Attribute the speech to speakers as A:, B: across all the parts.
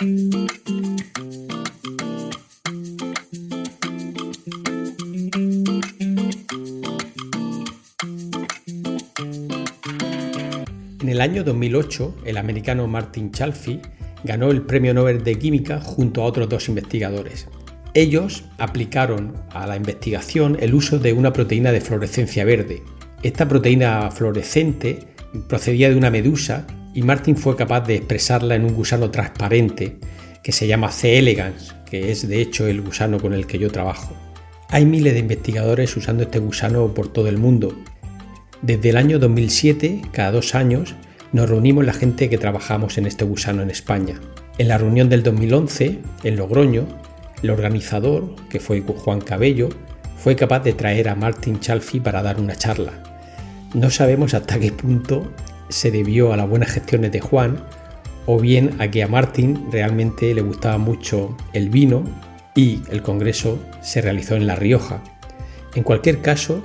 A: En el año 2008, el americano Martin Chalfie ganó el Premio Nobel de Química junto a otros dos investigadores. Ellos aplicaron a la investigación el uso de una proteína de fluorescencia verde. Esta proteína fluorescente procedía de una medusa y Martin fue capaz de expresarla en un gusano transparente que se llama C. elegans, que es de hecho el gusano con el que yo trabajo. Hay miles de investigadores usando este gusano por todo el mundo. Desde el año 2007, cada 2 años, nos reunimos la gente que trabajamos en este gusano en España. En la reunión del 2011, en Logroño, el organizador, que fue Juan Cabello, fue capaz de traer a Martin Chalfie para dar una charla. No sabemos hasta qué punto se debió a las buenas gestiones de Juan o bien a que a Martin realmente le gustaba mucho el vino y el congreso se realizó en La Rioja. En cualquier caso,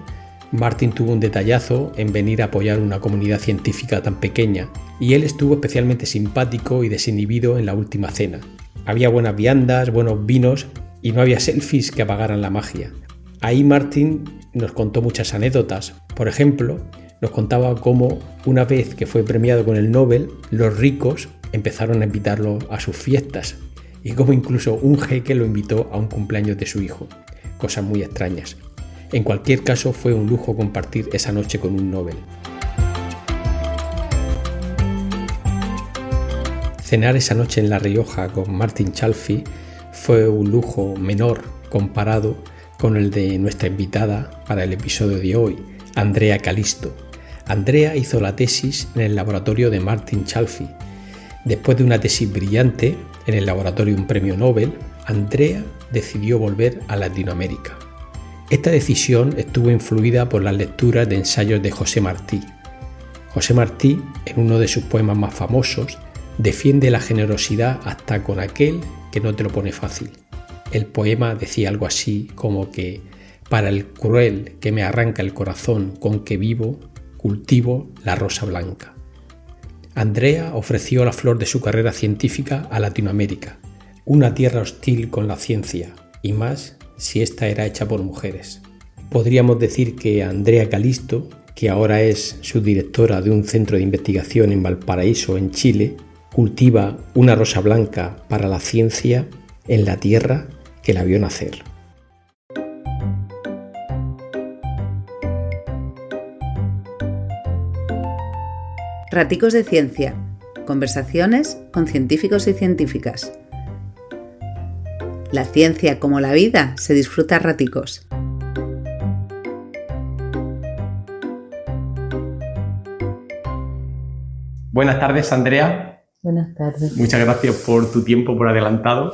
A: Martin tuvo un detallazo en venir a apoyar una comunidad científica tan pequeña y él estuvo especialmente simpático y desinhibido en la última cena. Había buenas viandas, buenos vinos y no había selfies que apagaran la magia. Ahí Martin nos contó muchas anécdotas. Por ejemplo, nos contaba cómo una vez que fue premiado con el Nobel, los ricos empezaron a invitarlo a sus fiestas y cómo incluso un jeque lo invitó a un cumpleaños de su hijo. Cosas muy extrañas. En cualquier caso, fue un lujo compartir esa noche con un Nobel. Cenar esa noche en La Rioja con Martin Chalfie fue un lujo menor comparado con el de nuestra invitada para el episodio de hoy, Andrea Calisto. Andrea hizo la tesis en el laboratorio de Martin Chalfie. Después de una tesis brillante en el laboratorio de un premio Nobel, Andrea decidió volver a Latinoamérica. Esta decisión estuvo influida por las lecturas de ensayos de José Martí. José Martí, en uno de sus poemas más famosos, defiende la generosidad hasta con aquel que no te lo pone fácil. El poema decía algo así como que para el cruel que me arranca el corazón con que vivo, cultivo la rosa blanca. Andrea ofreció la flor de su carrera científica a Latinoamérica, una tierra hostil con la ciencia, y más si esta era hecha por mujeres. Podríamos decir que Andrea Calisto, que ahora es subdirectora de un centro de investigación en Valparaíso, en Chile, cultiva una rosa blanca para la ciencia en la tierra que la vio nacer.
B: Raticos de Ciencia. Conversaciones con científicos y científicas. La ciencia, como la vida, se disfruta a raticos.
A: Buenas tardes, Andrea.
C: Buenas tardes.
A: Muchas gracias por tu tiempo, por adelantado.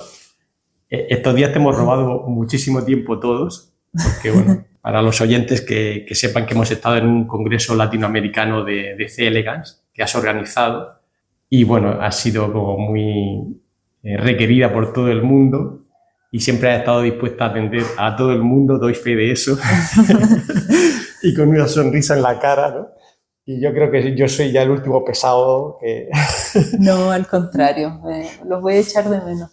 A: Estos días te hemos robado muchísimo tiempo todos, porque bueno, para los oyentes que sepan que hemos estado en un congreso latinoamericano de C. elegans que has organizado y bueno, has sido como muy requerida por todo el mundo. Y siempre has estado dispuesta a atender a todo el mundo, doy fe de eso, y con una sonrisa en la cara, ¿no? Y yo creo que yo soy ya el último pesado que...
C: No, al contrario, los voy a echar de menos.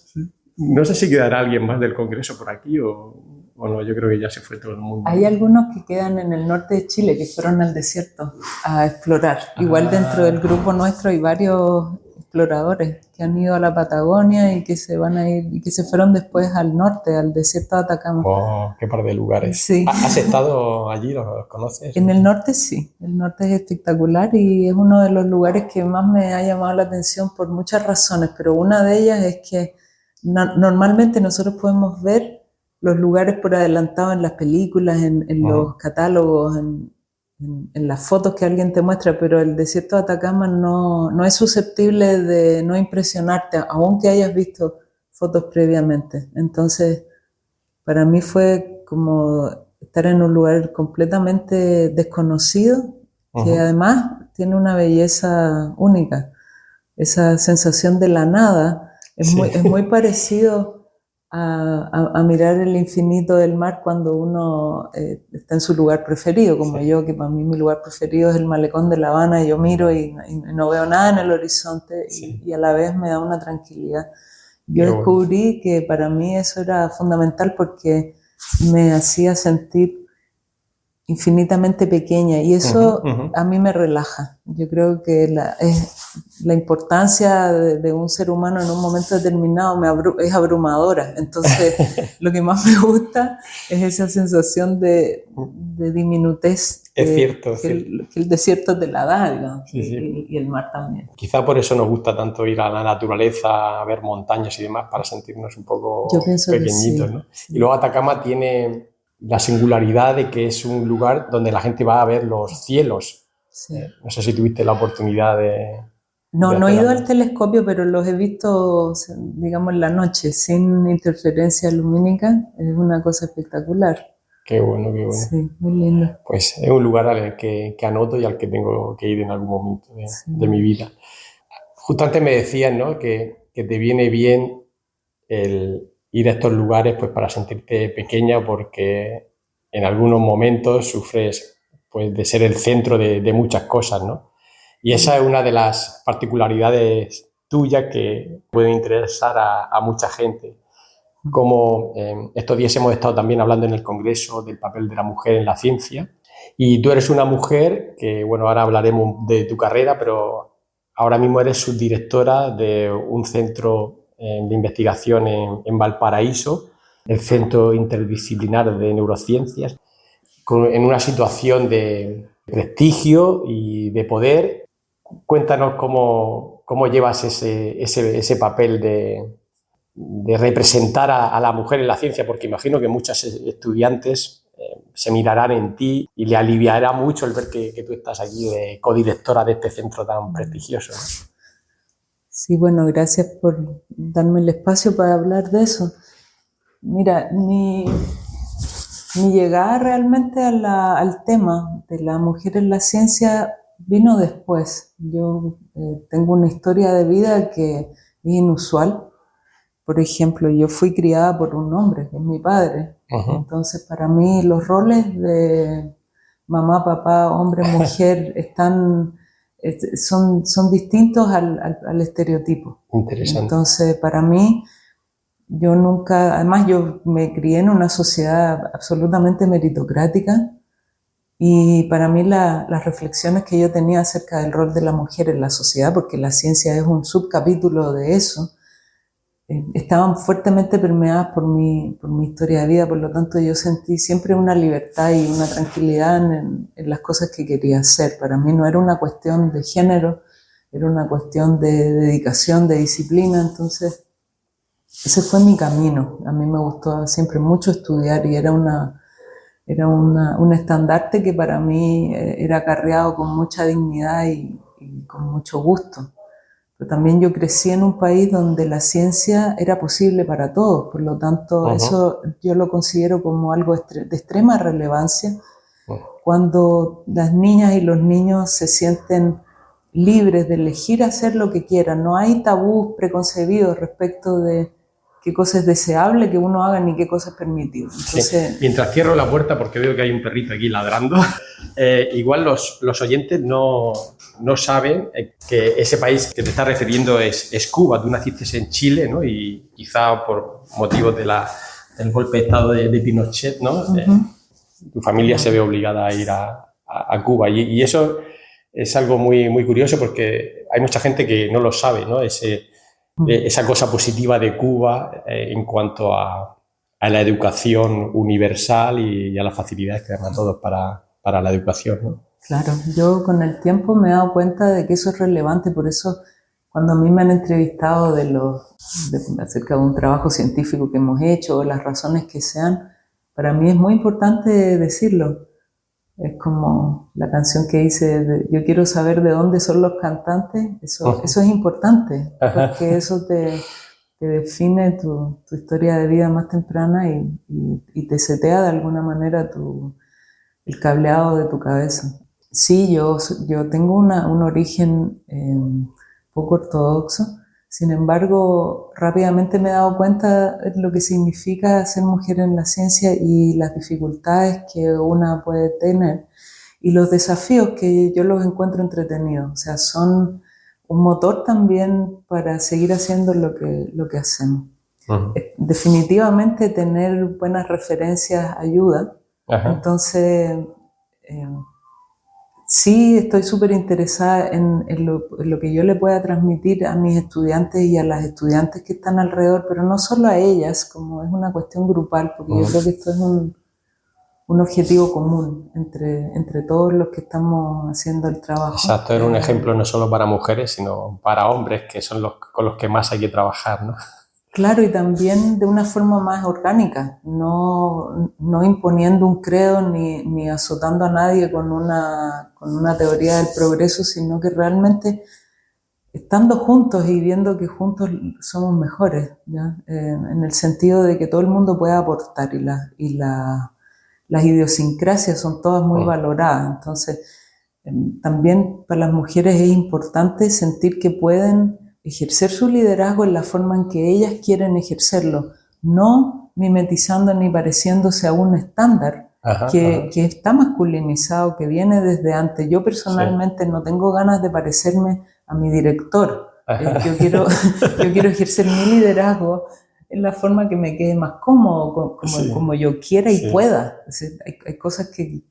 A: No sé si quedará alguien más del congreso por aquí o no, yo creo que ya se fue todo el mundo.
C: Hay algunos que quedan en el norte de Chile que fueron al desierto a explorar. Igual dentro del grupo nuestro hay varios exploradores que han ido a la Patagonia y que se van a ir y que se fueron después al norte, al desierto de Atacama.
A: ¡Oh, qué par de lugares!
C: Sí.
A: ¿Has estado allí? ¿Los conoces?
C: En el norte sí, el norte es espectacular y es uno de los lugares que más me ha llamado la atención por muchas razones, pero una de ellas es que normalmente nosotros podemos ver los lugares por adelantado en las películas, en los catálogos, en las fotos que alguien te muestra, pero el desierto de Atacama no es susceptible de no impresionarte, aunque hayas visto fotos previamente. Entonces, para mí fue como estar en un lugar completamente desconocido, que además tiene una belleza única. Esa sensación de la nada es muy parecido a mirar el infinito del mar cuando uno está en su lugar preferido, como yo, que para mí mi lugar preferido es el malecón de La Habana, y yo miro y no veo nada en el horizonte y a la vez me da una tranquilidad. Yo descubrí que para mí eso era fundamental porque me hacía sentir infinitamente pequeña y eso a mí me relaja. Yo creo que la importancia de un ser humano en un momento determinado es abrumadora. Entonces, lo que más me gusta es esa sensación de diminutez
A: es cierto,
C: que el desierto te la da, digamos,
A: sí.
C: Y el mar también.
A: Quizá por eso nos gusta tanto ir a la naturaleza, a ver montañas y demás, para sentirnos un poco pequeñitos, sí. ¿No? Sí. Y luego Atacama tiene la singularidad de que es un lugar donde la gente va a ver los cielos. Sí. No sé si tuviste la oportunidad de...
C: No he ido al telescopio, pero los he visto, digamos, en la noche, sin interferencia lumínica. Es una cosa espectacular.
A: Qué bueno, qué bueno.
C: Sí, muy lindo.
A: Pues es un lugar al que anoto y al que tengo que ir en algún momento de mi vida. Justo antes me decías, ¿no?, que te viene bien el ir a estos lugares pues para sentirte pequeña, porque en algunos momentos sufres pues de ser el centro de muchas cosas, ¿no? Y esa es una de las particularidades tuyas que pueden interesar a mucha gente. Como estos días hemos estado también hablando en el Congreso del papel de la mujer en la ciencia, y tú eres una mujer que, bueno, ahora hablaremos de tu carrera, pero ahora mismo eres subdirectora de un centro de investigación en Valparaíso, el Centro Interdisciplinar de Neurociencias, en una situación de prestigio y de poder. Cuéntanos cómo llevas ese papel de representar a la mujer en la ciencia, porque imagino que muchas estudiantes se mirarán en ti y le aliviará mucho el ver que tú estás aquí de codirectora de este centro tan prestigioso, ¿no?
C: Sí, bueno, gracias por darme el espacio para hablar de eso. Mira, mi llegada realmente al tema de la mujer en la ciencia vino después. Yo tengo una historia de vida que es inusual. Por ejemplo, yo fui criada por un hombre, que es mi padre. Entonces, para mí los roles de mamá, papá, hombre, mujer son distintos al estereotipo.
A: Interesante.
C: Entonces, para mí, yo nunca, además yo me crié en una sociedad absolutamente meritocrática, y para mí las reflexiones que yo tenía acerca del rol de la mujer en la sociedad, porque la ciencia es un subcapítulo de eso, estaban fuertemente permeadas por mi historia de vida. Por lo tanto, yo sentí siempre una libertad y una tranquilidad en las cosas que quería hacer. Para mí no era una cuestión de género, era una cuestión de dedicación, de disciplina. Entonces, ese fue mi camino. A mí me gustó siempre mucho estudiar y era un estandarte que para mí era acarreado con mucha dignidad y con mucho gusto. Pero también yo crecí en un país donde la ciencia era posible para todos, por lo tanto eso yo lo considero como algo de extrema relevancia. Cuando las niñas y los niños se sienten libres de elegir hacer lo que quieran, no hay tabús preconcebidos respecto de qué cosa es deseable que uno haga ni qué cosa es permitido. Entonces,
A: sí. Mientras cierro la puerta, porque veo que hay un perrito aquí ladrando, igual los oyentes no saben que ese país que te estás refiriendo es Cuba. Tú naciste en Chile, ¿no? Y quizá por motivos del golpe de estado de Pinochet, ¿no? Tu familia se ve obligada a ir a Cuba. Y eso es algo muy, muy curioso, porque hay mucha gente que no lo sabe, ¿no? Esa cosa positiva de Cuba en cuanto a la educación universal y a las facilidades que dan a todos para la educación, ¿no?
C: Claro, yo con el tiempo me he dado cuenta de que eso es relevante. Por eso, cuando a mí me han entrevistado acerca de un trabajo científico que hemos hecho o las razones que sean, para mí es muy importante decirlo. Es como la canción que dice, yo quiero saber de dónde son los cantantes. Eso es importante, porque eso te define tu historia de vida más temprana y te setea de alguna manera el cableado de tu cabeza. Sí, yo tengo un origen poco ortodoxo. Sin embargo, rápidamente me he dado cuenta de lo que significa ser mujer en la ciencia y las dificultades que una puede tener y los desafíos que yo los encuentro entretenidos. O sea, son un motor también para seguir haciendo lo que hacemos.
A: Ujú.
C: Definitivamente tener buenas referencias ayuda.
A: Ajá.
C: Entonces, sí estoy súper interesada en lo que yo le pueda transmitir a mis estudiantes y a las estudiantes que están alrededor, pero no solo a ellas, como es una cuestión grupal, porque yo creo que esto es un objetivo común entre todos los que estamos haciendo el trabajo.
A: Exacto, era un ejemplo no solo para mujeres, sino para hombres, que son con los que más hay que trabajar, ¿no?
C: Claro, y también de una forma más orgánica, no imponiendo un credo ni azotando a nadie con una teoría del progreso, sino que realmente estando juntos y viendo que juntos somos mejores, ¿ya? En el sentido de que todo el mundo puede aportar y las idiosincrasias son todas muy valoradas. Entonces, también para las mujeres es importante sentir que pueden ejercer su liderazgo en la forma en que ellas quieren ejercerlo, no mimetizando ni pareciéndose a un estándar que está masculinizado, que viene desde antes. Yo personalmente no tengo ganas de parecerme a mi director. Yo quiero ejercer mi liderazgo en la forma que me quede más cómodo, como yo quiera y pueda. Es decir, hay cosas que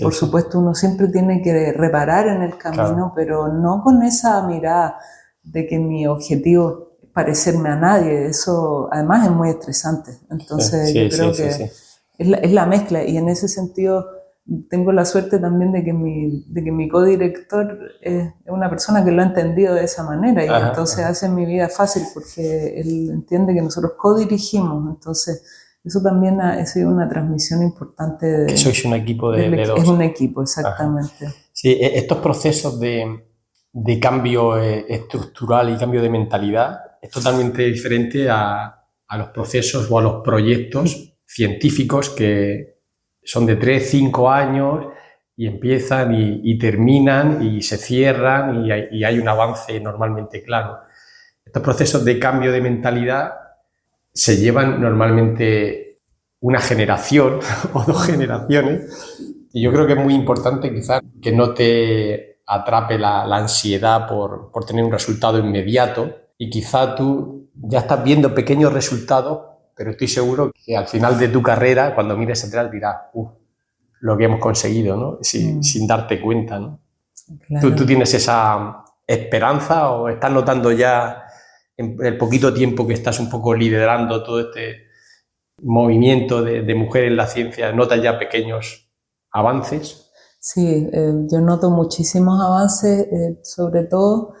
C: por supuesto uno siempre tiene que reparar en el camino, pero no con esa mirada de que mi objetivo es parecerme a nadie. Eso además es muy estresante. Entonces yo creo que es la mezcla, y en ese sentido tengo la suerte también de que mi codirector es una persona que lo ha entendido de esa manera, y entonces hace mi vida fácil porque él entiende que nosotros codirigimos. Entonces eso también ha sido una transmisión importante.
A: Que sois un equipo de dos.
C: Es un equipo, exactamente.
A: Sí, estos procesos de cambio estructural y cambio de mentalidad es totalmente diferente a los procesos o a los proyectos científicos que son de 3, 5 años y empiezan y terminan y se cierran y hay un avance normalmente claro. Estos procesos de cambio de mentalidad se llevan normalmente una generación o 2 generaciones, y yo creo que es muy importante quizás que no te atrape la ansiedad por tener un resultado inmediato, y quizá tú ya estás viendo pequeños resultados, pero estoy seguro que al final de tu carrera, cuando mires atrás, dirás, lo que hemos conseguido, ¿no? Sin darte cuenta, ¿no?
C: Claro.
A: ¿Tú tienes esa esperanza o estás notando ya en el poquito tiempo que estás un poco liderando todo este movimiento de mujeres en la ciencia, notas ya pequeños avances?
C: Sí, yo noto muchísimos avances, sobre todo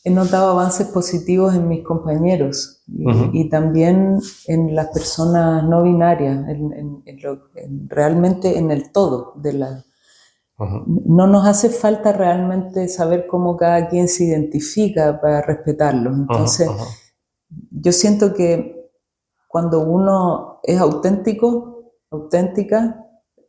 C: he notado avances positivos en mis compañeros y también en las personas no binarias, realmente en el todo de la... No nos hace falta realmente saber cómo cada quien se identifica para respetarlos. Entonces, yo siento que cuando uno es auténtico, auténtica,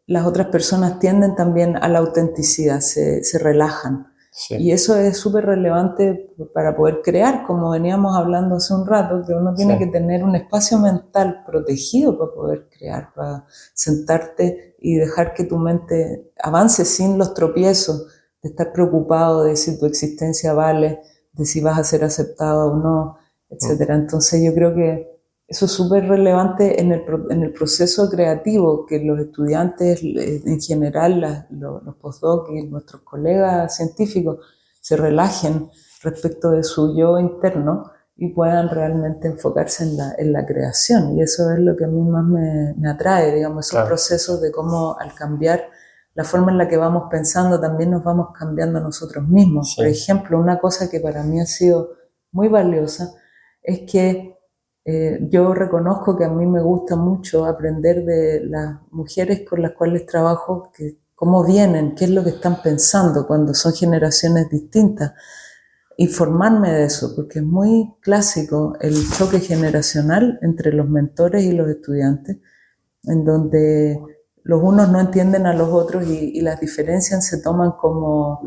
C: las otras personas tienden también a la autenticidad, se relajan. Sí. Y eso es súper relevante para poder crear, como veníamos hablando hace un rato, que uno tiene que tener un espacio mental protegido para poder crear, para sentarte y dejar que tu mente avance sin los tropiezos, de estar preocupado de si tu existencia vale, de si vas a ser aceptado o no, etc. Entonces yo creo que eso es súper relevante en el proceso creativo, que los estudiantes en general, los postdocs y nuestros colegas científicos se relajen respecto de su yo interno y puedan realmente enfocarse en la creación. Y eso es lo que a mí más me atrae, digamos, esos procesos de cómo al cambiar la forma en la que vamos pensando también nos vamos cambiando nosotros mismos. Por ejemplo, una cosa que para mí ha sido muy valiosa es que yo reconozco que a mí me gusta mucho aprender de las mujeres con las cuales trabajo, cómo vienen, qué es lo que están pensando cuando son generaciones distintas. Informarme de eso, porque es muy clásico el choque generacional entre los mentores y los estudiantes, en donde los unos no entienden a los otros y las diferencias se toman como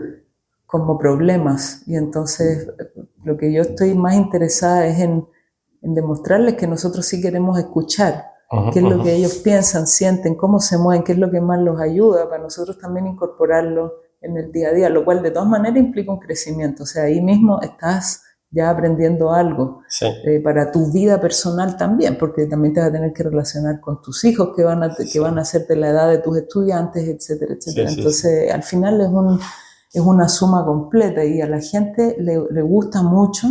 C: problemas. Y entonces lo que yo estoy más interesada es en demostrarles que nosotros sí queremos escuchar qué es lo que ellos piensan, sienten, cómo se mueven, qué es lo que más los ayuda, para nosotros también incorporarlo en el día a día, lo cual de todas maneras implica un crecimiento. O sea, ahí mismo estás ya aprendiendo algo para tu vida personal también, porque también te vas a tener que relacionar con tus hijos que van a ser de la edad de tus estudiantes, etcétera, etcétera. Entonces, al final es una suma completa y a la gente le gusta mucho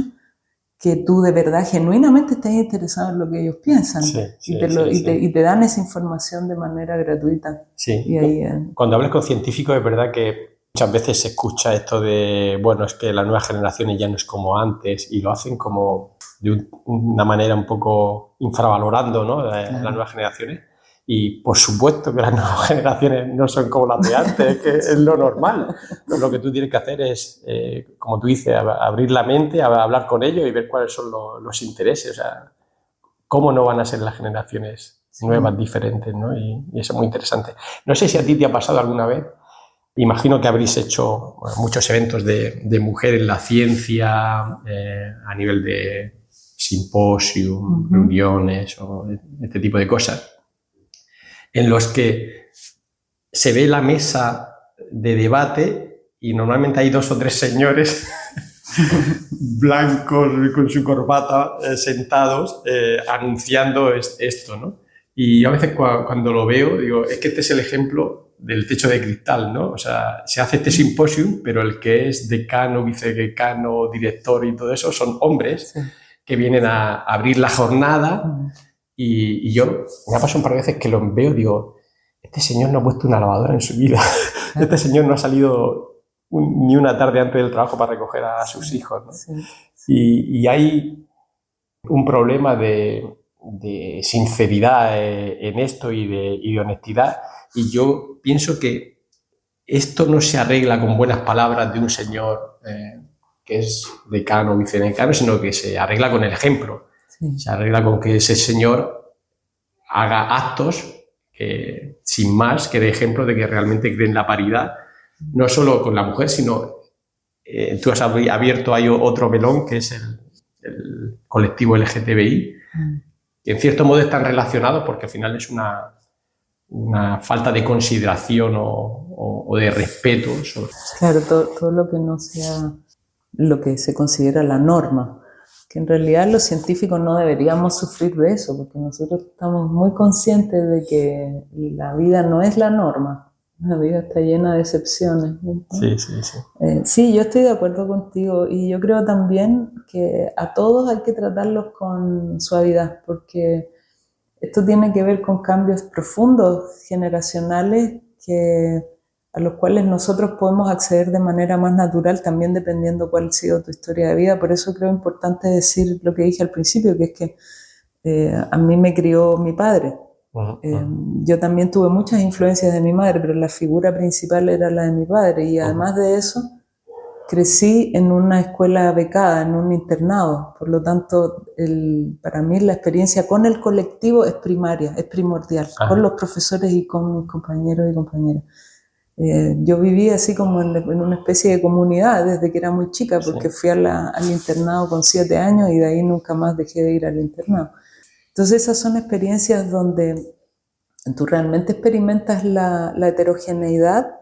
C: que tú de verdad genuinamente estés interesado en lo que ellos piensan y te dan esa información de manera gratuita. Y ahí,
A: cuando hablas con científicos es verdad que muchas veces se escucha esto de, bueno, es que las nuevas generaciones ya no es como antes, y lo hacen como de una manera un poco infravalorando, ¿no? Las nuevas generaciones. Y por supuesto que las nuevas generaciones no son como las de antes, que es lo normal. Lo que tú tienes que hacer es, como tú dices, abrir la mente, hablar con ellos y ver cuáles son los intereses. O sea, cómo no van a ser las generaciones nuevas, diferentes, ¿no? Y eso es muy interesante. No sé si a ti te ha pasado alguna vez. Imagino que habréis hecho muchos eventos de mujer en la ciencia, a nivel de simposium, reuniones o este tipo de cosas, en los que se ve la mesa de debate y normalmente hay 2 o 3 señores blancos con su corbata sentados anunciando esto, ¿no? Y a veces cuando lo veo digo, es que este es el ejemplo del techo de cristal, ¿no? O sea, se hace este simposium, pero el que es decano, vicedecano, director y todo eso son hombres que vienen a abrir la jornada. Y yo me ha pasado un par de veces que los veo y digo, este señor no ha puesto una lavadora en su vida, este señor no ha salido ni una tarde antes del trabajo para recoger a sus hijos, ¿no? Y hay un problema de sinceridad en esto y de honestidad, y yo pienso que esto no se arregla con buenas palabras de un señor que es decano o vicedecano, sino que se arregla con el ejemplo. Se arregla con que ese señor haga actos sin más que de ejemplo de que realmente creen la paridad, no solo con la mujer, sino tú has abierto ahí otro melón que es el colectivo LGTBI, que en cierto modo están relacionados porque al final es una falta de consideración o de respeto.
C: Claro, todo lo que no sea lo que se considera la norma. Que en realidad los científicos no deberíamos sufrir de eso, porque nosotros estamos muy conscientes de que la vida no es la norma, la vida está llena de excepciones. Sí, yo estoy de acuerdo contigo y yo creo también que a todos hay que tratarlos con suavidad, porque esto tiene que ver con cambios profundos, generacionales, a los cuales nosotros podemos acceder de manera más natural, también dependiendo cuál ha sido tu historia de vida. Por eso creo importante decir lo que dije al principio, que es que a mí me crió mi padre. Yo también tuve muchas influencias de mi madre, pero la figura principal era la de mi padre, y además de eso crecí en una escuela becada, en un internado. Por lo tanto, para mí la experiencia con el colectivo es primaria, es primordial, con los profesores y con mis compañeros y compañeras. Yo viví así como en una especie de comunidad desde que era muy chica, porque fui al internado con 7 años y de ahí nunca más dejé de ir al internado. Entonces esas son experiencias donde tú realmente experimentas la heterogeneidad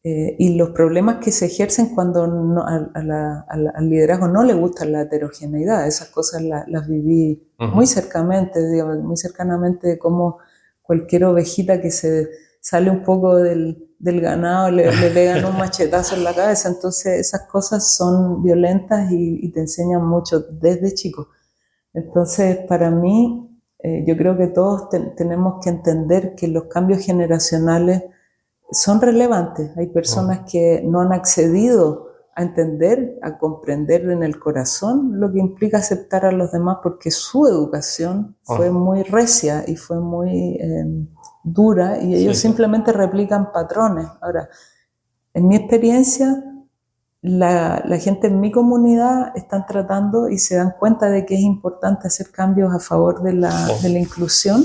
C: y los problemas que se ejercen cuando al liderazgo no le gusta la heterogeneidad. Esas cosas las viví muy cercanamente, digamos, muy cercanamente, como cualquier ovejita que se sale un poco del ganado, le pegan un machetazo en la cabeza. Entonces esas cosas son violentas y te enseñan mucho desde chico. Entonces para mí, yo creo que todos tenemos que entender que los cambios generacionales son relevantes. Hay personas que no han accedido a entender, a comprender en el corazón lo que implica aceptar a los demás, porque su educación fue muy recia y fue muy dura, y ellos simplemente replican patrones. Ahora, en mi experiencia, la gente en mi comunidad están tratando y se dan cuenta de que es importante hacer cambios a favor de la inclusión,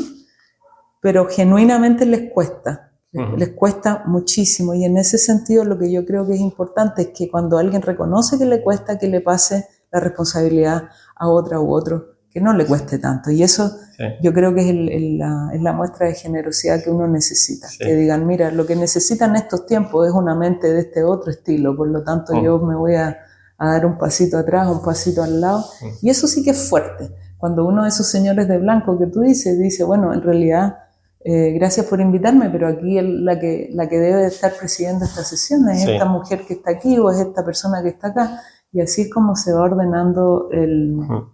C: pero genuinamente les cuesta. Les cuesta muchísimo, y en ese sentido lo que yo creo que es importante es que cuando alguien reconoce que le cuesta, que le pase la responsabilidad a otra u otro que no le cueste tanto. Y eso
A: Sí.
C: yo creo que es la muestra de generosidad que uno necesita.
A: Sí.
C: Que digan, mira, lo que necesitan estos tiempos es una mente de este otro estilo, por lo tanto yo me voy a dar un pasito atrás, un pasito al lado. Y eso sí que es fuerte. Cuando uno de esos señores de blanco que tú dice, bueno, en realidad, gracias por invitarme, pero aquí la que debe de estar presidiendo esta sesión es esta mujer que está aquí o es esta persona que está acá. Y así es como se va ordenando el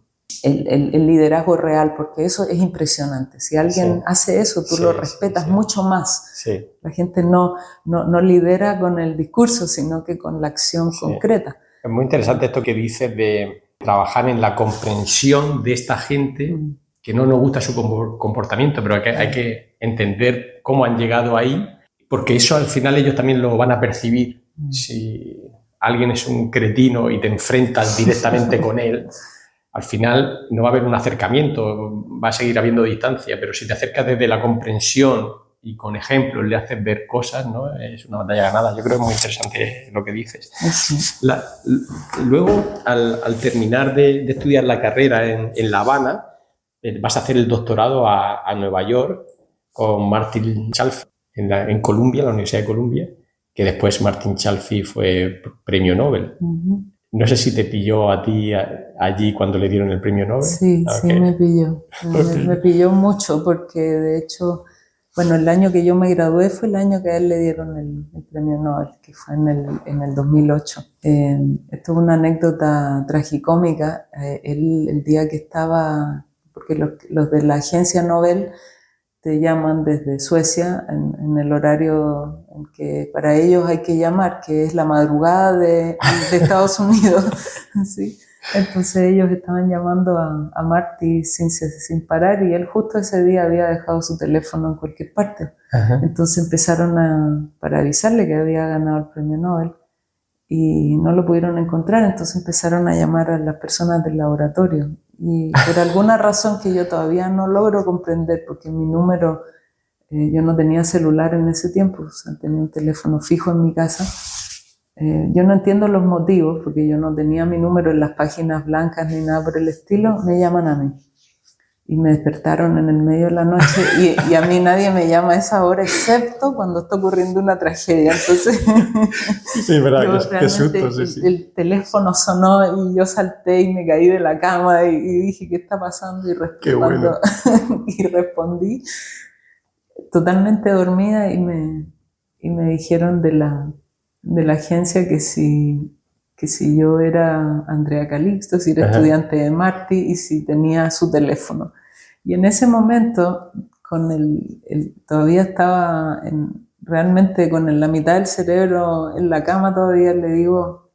C: liderazgo real, porque eso es impresionante. Si alguien hace eso, tú lo respetas mucho más.
A: Sí.
C: La gente no lidera con el discurso, sino que con la acción concreta.
A: Es muy interesante esto que dices de trabajar en la comprensión de esta gente que no nos gusta su comportamiento, pero hay que entender cómo han llegado ahí, porque eso al final ellos también lo van a percibir. Si alguien es un cretino y te enfrentas directamente con él, al final no va a haber un acercamiento, va a seguir habiendo distancia, pero si te acercas desde la comprensión y con ejemplos le haces ver cosas, ¿no? Es una batalla ganada. Yo creo que es muy interesante lo que dices. Luego, al terminar de estudiar la carrera en La Habana, vas a hacer el doctorado a Nueva York con Martin Chalfie en Columbia, la Universidad de Columbia, que después Martin Chalfie fue premio Nobel. No sé si te pilló a ti allí cuando le dieron el premio Nobel.
C: Sí, sí me pilló. Me pilló mucho porque, de hecho, bueno, el año que yo me gradué fue el año que a él le dieron el premio Nobel, que fue en el 2008. Esto es una anécdota tragicómica. El día que estaba, porque los de la agencia Nobel te llaman desde Suecia en el horario en que para ellos hay que llamar, que es la madrugada de Estados Unidos. ¿Sí? Entonces ellos estaban llamando a Marty sin parar y él justo ese día había dejado su teléfono en cualquier parte. Entonces empezaron para avisarle que había ganado el premio Nobel y no lo pudieron encontrar, entonces empezaron a llamar a las personas del laboratorio. Y por alguna razón que yo todavía no logro comprender, porque mi número, yo no tenía celular en ese tiempo, o sea, tenía un teléfono fijo en mi casa. Yo no entiendo los motivos, porque yo no tenía mi número en las páginas blancas ni nada por el estilo, me llaman a mí. Y me despertaron en el medio de la noche y a mí nadie me llama a esa hora excepto cuando está ocurriendo una tragedia. Entonces,
A: sí, verdad, qué susto, sí.
C: El teléfono sonó y yo salté y me caí de la cama y dije, ¿qué está pasando? Y respondí totalmente dormida y me dijeron de la agencia que si yo era Andrea Calixto, si era estudiante de Marty y si tenía su teléfono. Y en ese momento, todavía estaba realmente con la mitad del cerebro en la cama todavía, le digo,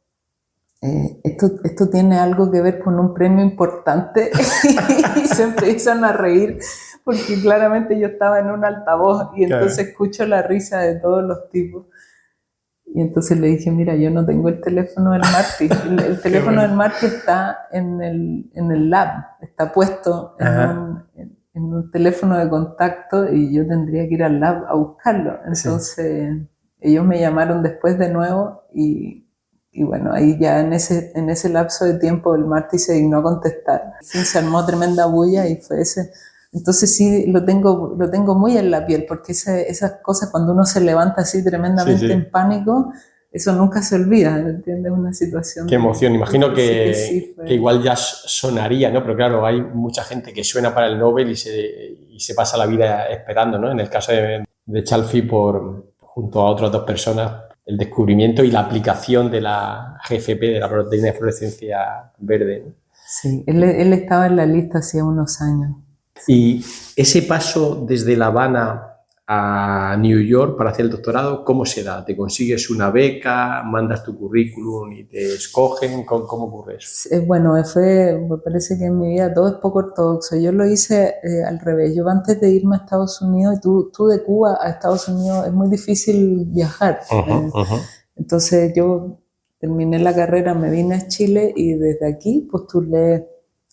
C: esto tiene algo que ver con un premio importante. Y se empiezan a reír porque claramente yo estaba en un altavoz y entonces escucho la risa de todos los tipos. Y entonces le dije, mira, yo no tengo el teléfono del Marty. El teléfono del Marty está en el lab, está puesto en un teléfono de contacto y yo tendría que ir al lab a buscarlo. Entonces ellos me llamaron después de nuevo y bueno, ahí ya en ese lapso de tiempo el Marty se dignó a contestar. Se armó tremenda bulla y fue ese. Entonces sí lo tengo muy en la piel, porque esas cosas cuando uno se levanta así tremendamente en pánico, eso nunca se olvida, ¿entiendes? Una situación.
A: Qué emoción, imagino que igual ya sonaría, ¿no? Pero claro, hay mucha gente que suena para el Nobel y se pasa la vida esperando, ¿no? En el caso de Chalfie, junto a otras dos personas, el descubrimiento y la aplicación de la GFP, de la proteína de fluorescencia verde, ¿no?
C: Sí, él estaba en la lista hacía unos años.
A: Y ese paso desde La Habana a New York para hacer el doctorado, ¿cómo se da? ¿Te consigues una beca, mandas tu currículum y te escogen? ¿Cómo ocurre eso?
C: Bueno, me parece que en mi vida todo es poco ortodoxo. Yo lo hice al revés. Yo antes de irme a Estados Unidos, y tú de Cuba a Estados Unidos es muy difícil viajar. Entonces yo terminé la carrera, me vine a Chile y desde aquí postulé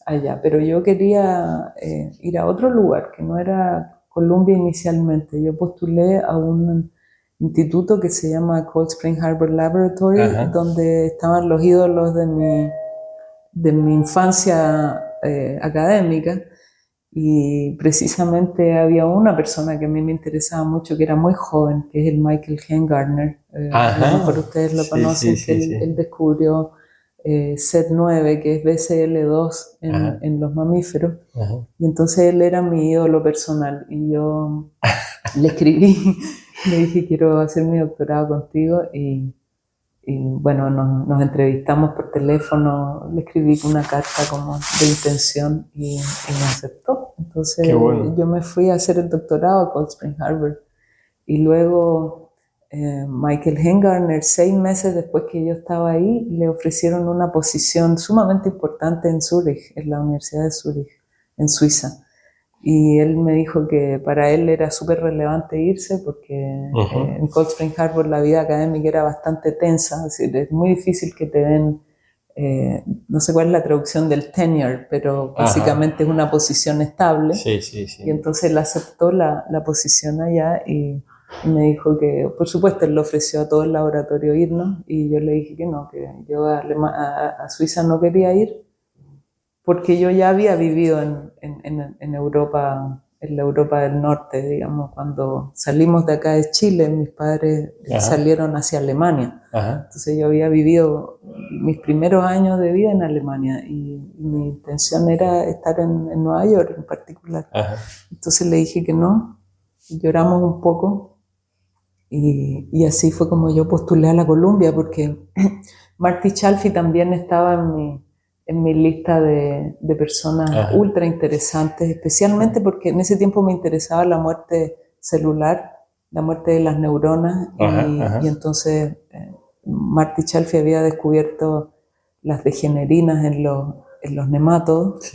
C: allá, pero yo quería ir a otro lugar que no era Columbia inicialmente. Yo postulé a un instituto que se llama Cold Spring Harbor Laboratory, donde estaban los ídolos de mi infancia académica. Y precisamente había una persona que a mí me interesaba mucho, que era muy joven, que es el Michael Hengartner. A lo mejor ustedes lo conocen, él descubrió SET9, que es BCL2 en los mamíferos. Y entonces él era mi ídolo personal. Y yo le escribí, le dije, quiero hacer mi doctorado contigo. Y bueno, nos entrevistamos por teléfono, le escribí una carta como de intención y me aceptó. Entonces yo me fui a hacer el doctorado a Cold Spring Harbor y luego Michael Hengartner, 6 meses después que yo estaba ahí, le ofrecieron una posición sumamente importante en Zúrich, en la Universidad de Zúrich, en Suiza. Y él me dijo que para él era súper relevante irse porque en Cold Spring Harbor la vida académica era bastante tensa, es decir, es muy difícil que te den, no sé cuál es la traducción del tenure, pero básicamente es una posición estable. Y entonces él aceptó la posición allá y me dijo que, por supuesto, él le ofreció a todo el laboratorio irnos y yo le dije que no, que yo a Suiza no quería ir, porque yo ya había vivido en Europa, en la Europa del Norte, digamos, cuando salimos de acá de Chile, mis padres salieron hacia Alemania. Entonces yo había vivido mis primeros años de vida en Alemania y mi intención era estar en Nueva York en particular. Entonces le dije que no, lloramos un poco y así fue como yo postulé a la Columbia, porque Marty Chalfie también estaba en mi lista de personas ultra interesantes, especialmente porque en ese tiempo me interesaba la muerte celular, la muerte de las neuronas, y entonces Marty Chalfie había descubierto las degenerinas en los nemátodos,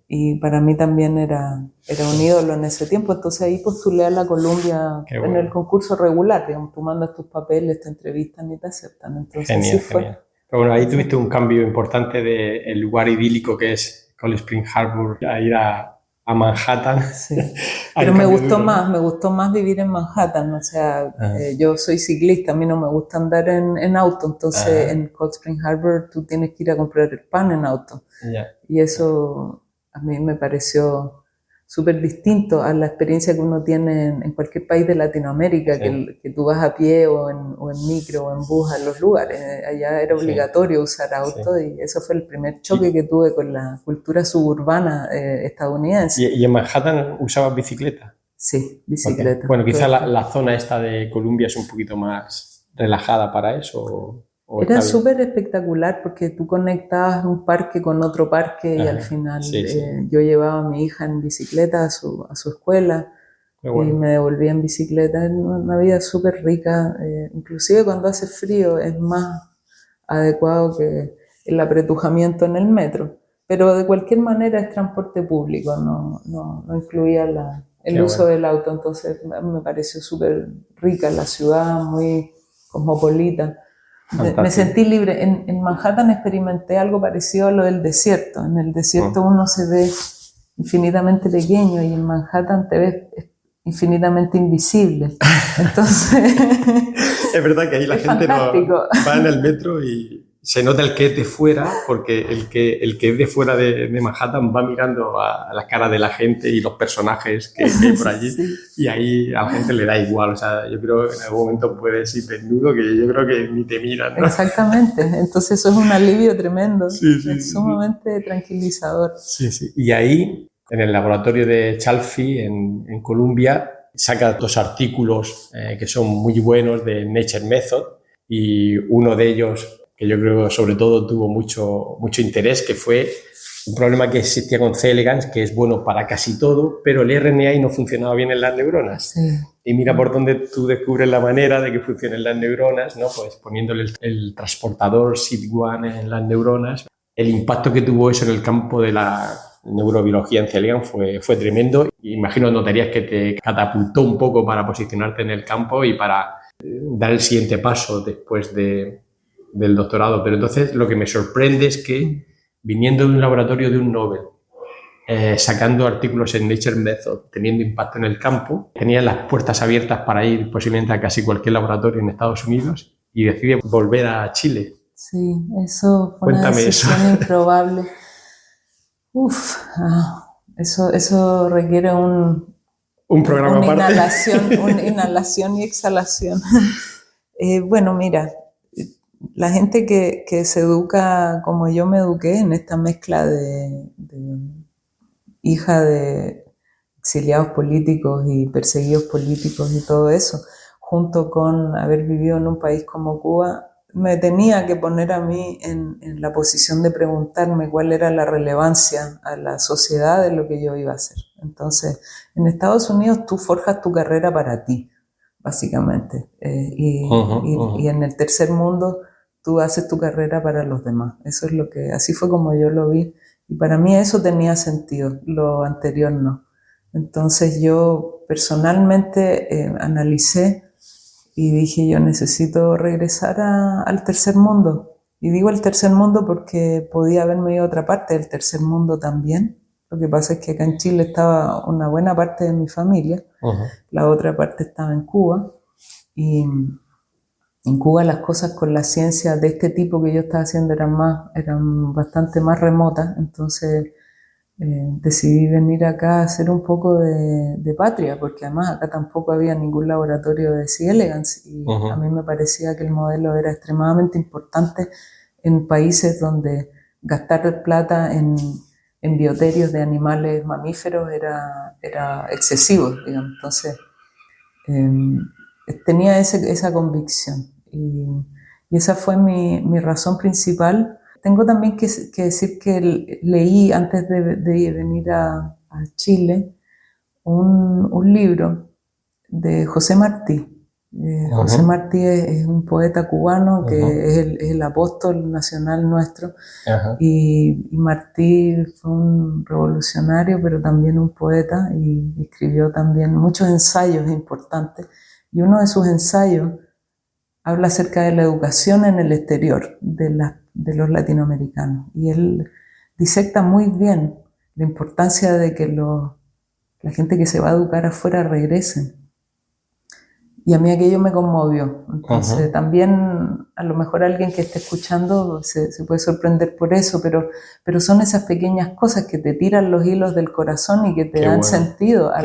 C: y para mí también era un ídolo en ese tiempo. Entonces ahí postulé a la Columbia en el concurso regular, digamos, tú mandas tus papeles, te entrevistan y te aceptan. Entonces
A: genial,
C: así fue.
A: Genial. Pero bueno, ahí tuviste un cambio importante del lugar idílico que es Cold Spring Harbor a ir a Manhattan.
C: Sí. Pero me gustó más vivir en Manhattan. O sea, yo soy ciclista, a mí no me gusta andar en auto, entonces en Cold Spring Harbor tú tienes que ir a comprar el pan en auto. Y eso a mí me pareció súper distinto a la experiencia que uno tiene en cualquier país de Latinoamérica, que tú vas a pie o en micro o en bus a los lugares. Allá era obligatorio usar auto y eso fue el primer choque que tuve con la cultura suburbana estadounidense.
A: ¿Y en Manhattan usabas bicicleta?
C: Sí, bicicleta.
A: Okay. Bueno, quizá la zona esta de Columbia es un poquito más relajada para eso.
C: Era súper espectacular porque tú conectabas un parque con otro parque y al final yo llevaba a mi hija en bicicleta a su escuela y me devolvía en bicicleta. Es una vida súper rica, inclusive cuando hace frío es más adecuado que el apretujamiento en el metro, pero de cualquier manera es transporte público, no incluía el uso del auto, entonces me pareció súper rica la ciudad, muy cosmopolita. Me sentí libre. En Manhattan experimenté algo parecido a lo del desierto. En el desierto uno se ve infinitamente pequeño y en Manhattan te ves infinitamente invisible. Entonces
A: es verdad que ahí la gente va en el metro y se nota el que es de fuera, porque el que es de fuera de Manhattan va mirando a la cara de la gente y los personajes que hay por allí, y ahí a la gente le da igual. O sea, yo creo que en algún momento puedes ir desnudo, que yo creo que ni te miran, ¿no?
C: Exactamente, entonces eso es un alivio tremendo, es sumamente tranquilizador.
A: Y ahí, en el laboratorio de Chalfie, en Columbia, saca 2 artículos que son muy buenos de Nature Method, y uno de ellos que yo creo que sobre todo tuvo mucho interés, que fue un problema que existía con C. elegans, que es bueno para casi todo, pero el RNA no funcionaba bien en las neuronas. Y mira por dónde tú descubres la manera de que funcionen las neuronas, ¿no? Pues poniéndole el transportador SID1 en las neuronas. El impacto que tuvo eso en el campo de la neurobiología en C. elegans fue tremendo. Imagino notarías que te catapultó un poco para posicionarte en el campo y para dar el siguiente paso después del doctorado. Pero entonces lo que me sorprende es que viniendo de un laboratorio de un Nobel, sacando artículos en Nature Method, teniendo impacto en el campo, tenía las puertas abiertas para ir posiblemente a casi cualquier laboratorio en Estados Unidos y decide volver a Chile.
C: Sí, eso fue una decisión improbable. Eso requiere
A: un programa aparte.
C: Una inhalación y exhalación. Bueno, mira, la gente que se educa como yo me eduqué, en esta mezcla de hija de exiliados políticos y perseguidos políticos y todo eso, junto con haber vivido en un país como Cuba, me tenía que poner a mí en la posición de preguntarme cuál era la relevancia a la sociedad de lo que yo iba a hacer. Entonces, en Estados Unidos tú forjas tu carrera para ti, básicamente, y en el tercer mundo tú haces tu carrera para los demás. Eso es así fue como yo lo vi, y para mí eso tenía sentido, lo anterior no. Entonces yo personalmente analicé y dije, yo necesito regresar al tercer mundo. Y digo el tercer mundo porque podía haberme ido a otra parte del tercer mundo también. Lo que pasa es que acá en Chile estaba una buena parte de mi familia, la otra parte estaba en Cuba. Y en Cuba las cosas con la ciencia de este tipo que yo estaba haciendo eran bastante más remotas. Entonces decidí venir acá a hacer un poco de patria, porque además acá tampoco había ningún laboratorio de C. elegans y a mí me parecía que el modelo era extremadamente importante en países donde gastar plata en bioterios de animales mamíferos era excesivo, digamos. Entonces tenía esa convicción y esa fue mi razón principal. Tengo también que decir que leí antes de venir a Chile un libro de José Martí. José Martí es un poeta cubano que es el apóstol nacional nuestro. Y Martí fue un revolucionario, pero también un poeta, y escribió también muchos ensayos importantes. Y uno de sus ensayos habla acerca de la educación en el exterior de los latinoamericanos. Y él disecta muy bien la importancia de que la gente que se va a educar afuera regresen. Y a mí aquello me conmovió. Entonces también a lo mejor alguien que esté escuchando se puede sorprender por eso, pero son esas pequeñas cosas que te tiran los hilos del corazón y que te dan sentido a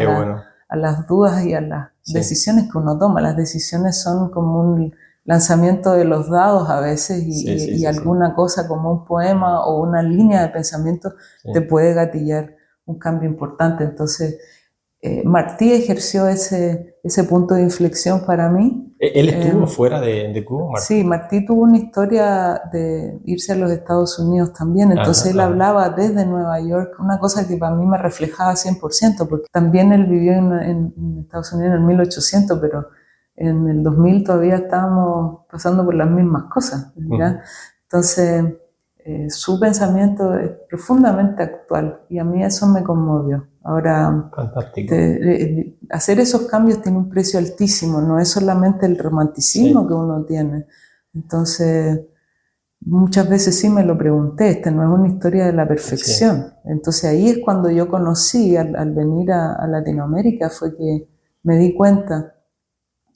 C: las dudas y a las decisiones que uno toma. Las decisiones son como un lanzamiento de los dados a veces y alguna cosa como un poema o una línea de pensamiento te puede gatillar un cambio importante. Entonces Martí ejerció ese punto de inflexión para mí.
A: ¿Él estuvo fuera de Cuba, Martí?
C: Sí, Martí tuvo una historia de irse a los Estados Unidos también, entonces él hablaba desde Nueva York, una cosa que para mí me reflejaba 100%, porque también él vivió en Estados Unidos en el 1800, pero en el 2000 todavía estábamos pasando por las mismas cosas, ¿ya? Entonces su pensamiento es profundamente actual y a mí eso me conmovió. Ahora,
A: fantástico.
C: Hacer esos cambios tiene un precio altísimo, no es solamente el romanticismo que uno tiene. Entonces, muchas veces sí me lo pregunté, esta no es una historia de la perfección. Entonces ahí es cuando yo conocí, al venir a Latinoamérica, fue que me di cuenta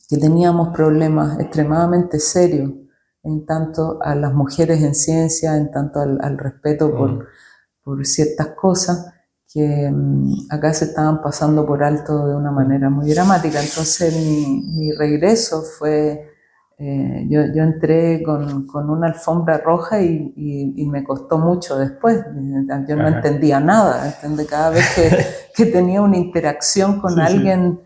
C: que teníamos problemas extremadamente serios en tanto a las mujeres en ciencia, en tanto al respeto por ciertas cosas que acá se estaban pasando por alto de una manera muy dramática. Entonces mi regreso fue, yo entré con una alfombra roja y me costó mucho después. Yo no entendía nada, cada vez que tenía una interacción con alguien,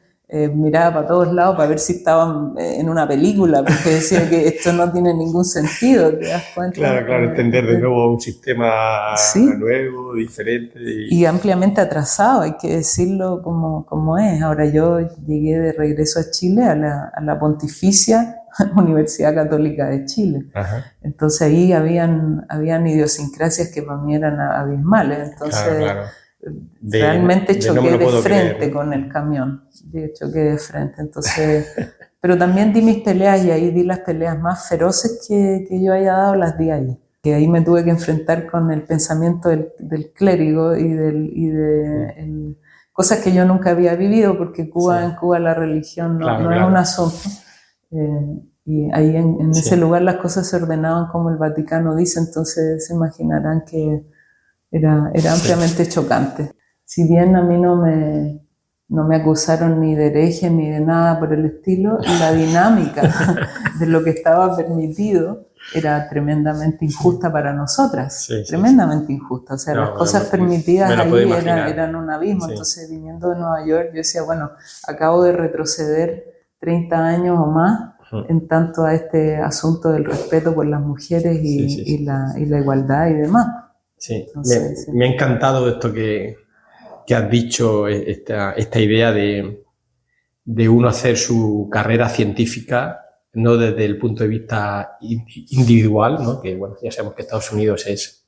C: miraba para todos lados para ver si estaban en una película, porque decía que esto no tiene ningún sentido, ¿te das cuenta?
A: Claro, entender de nuevo un sistema nuevo, diferente.
C: Y ampliamente atrasado, hay que decirlo como es. Ahora yo llegué de regreso a Chile, a la Pontificia Universidad Católica de Chile. Entonces ahí habían idiosincrasias que para mí eran abismales. Entonces realmente choqué de frente con el camión. Choqué de frente. Entonces, pero también di mis peleas y ahí di las peleas más feroces que yo haya dado, las di ahí. Que ahí me tuve que enfrentar con el pensamiento del clérigo y cosas que yo nunca había vivido, porque en Cuba la religión no es un asunto. Y ahí en ese lugar las cosas se ordenaban como el Vaticano dice, entonces se imaginarán que Era ampliamente chocante. Si bien a mí no me acusaron ni de hereje ni de nada por el estilo, la dinámica de lo que estaba permitido era tremendamente injusta para nosotras, tremendamente injusta. O sea, las cosas permitidas allí eran un abismo. Sí. Entonces, viniendo de Nueva York, yo decía, bueno, acabo de retroceder 30 años o más en tanto a este asunto del respeto por las mujeres y la igualdad y demás.
A: Sí, entonces, me ha encantado esto que has dicho, esta idea de uno hacer su carrera científica no desde el punto de vista individual, ¿no? Que bueno, ya sabemos que Estados Unidos es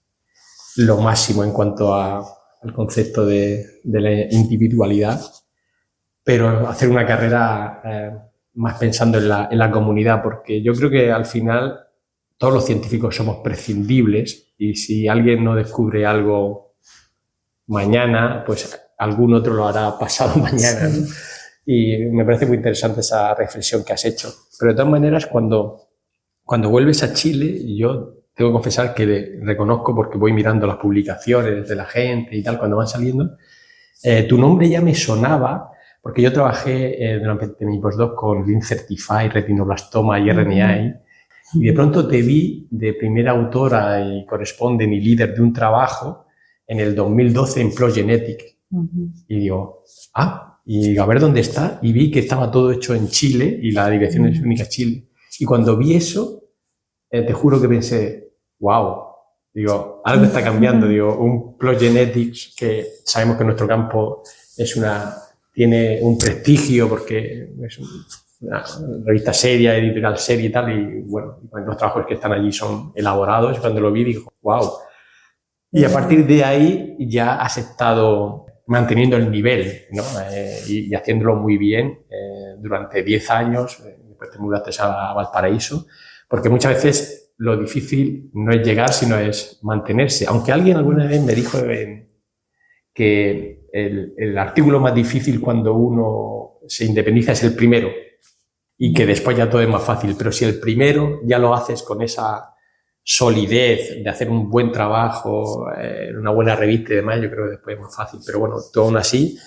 A: lo máximo en cuanto al concepto de la individualidad, pero hacer una carrera más pensando en la comunidad, porque yo creo que al final todos los científicos somos prescindibles y si alguien no descubre algo mañana, pues algún otro lo hará pasado mañana, ¿no? Y me parece muy interesante esa reflexión que has hecho. Pero de todas maneras, cuando vuelves a Chile, yo tengo que confesar que reconozco, porque voy mirando las publicaciones de la gente y tal, cuando van saliendo, tu nombre ya me sonaba, porque yo trabajé durante mi postdoc con Lean Certify, retinoblastoma y RNAi, y de pronto te vi de primera autora y corresponden y líder de un trabajo en el 2012 en Flow Genetics. Y digo, y a ver dónde está, y vi que estaba todo hecho en Chile y la dirección es única Chile. Y cuando vi eso, te juro que pensé, wow, digo, algo está cambiando. Digo, un Flow Genetics, que sabemos que nuestro campo tiene un prestigio porque es una revista seria, editorial seria y tal, y bueno, los trabajos que están allí son elaborados. Cuando lo vi digo, wow. Y a partir de ahí ya has estado manteniendo el nivel, ¿no? Y haciéndolo muy bien durante 10 años. Después te mudaste a Valparaíso, porque muchas veces lo difícil no es llegar, sino es mantenerse. Aunque alguien alguna vez me dijo que el artículo más difícil cuando uno se independiza es el primero y que después ya todo es más fácil. Pero si el primero ya lo haces con esa solidez de hacer un buen trabajo, una buena revista y demás, yo creo que después es más fácil. Pero bueno, tú aún así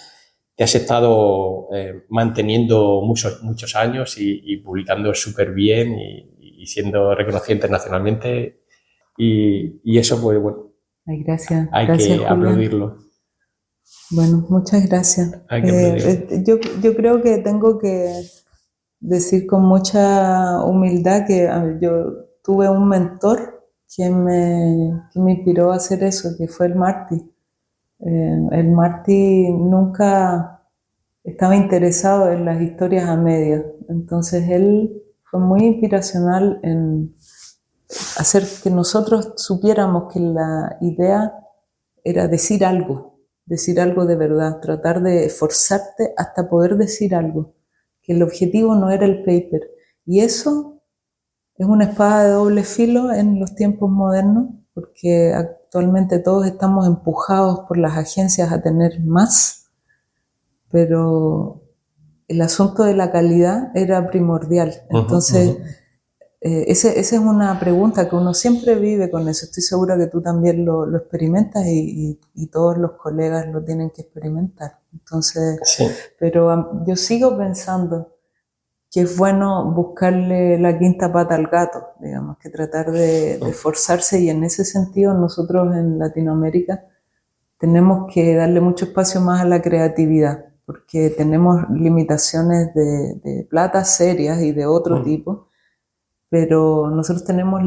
A: te has estado manteniendo muchos años y publicando súper bien y siendo reconocido internacionalmente y eso pues bueno,
C: gracias.
A: Hay
C: gracias,
A: que aplaudirlo.
C: Bueno, muchas gracias. Yo creo que tengo que decir con mucha humildad que yo tuve un mentor que me inspiró a hacer eso, que fue el Marty. El Marty nunca estaba interesado en las historias a medias, entonces él fue muy inspiracional en hacer que nosotros supiéramos que la idea era decir algo de verdad, tratar de esforzarte hasta poder decir algo, que el objetivo no era el paper. Y eso es una espada de doble filo en los tiempos modernos, porque actualmente todos estamos empujados por las agencias a tener más, pero el asunto de la calidad era primordial. Entonces, esa es una pregunta que uno siempre vive con eso. Estoy segura que tú también lo experimentas y todos los colegas lo tienen que experimentar. Entonces,
A: sí.
C: Pero yo sigo pensando que es bueno buscarle la quinta pata al gato, digamos, que tratar de esforzarse, y en ese sentido nosotros en Latinoamérica tenemos que darle mucho espacio más a la creatividad, porque tenemos limitaciones de plata serias y de otro tipo, pero nosotros tenemos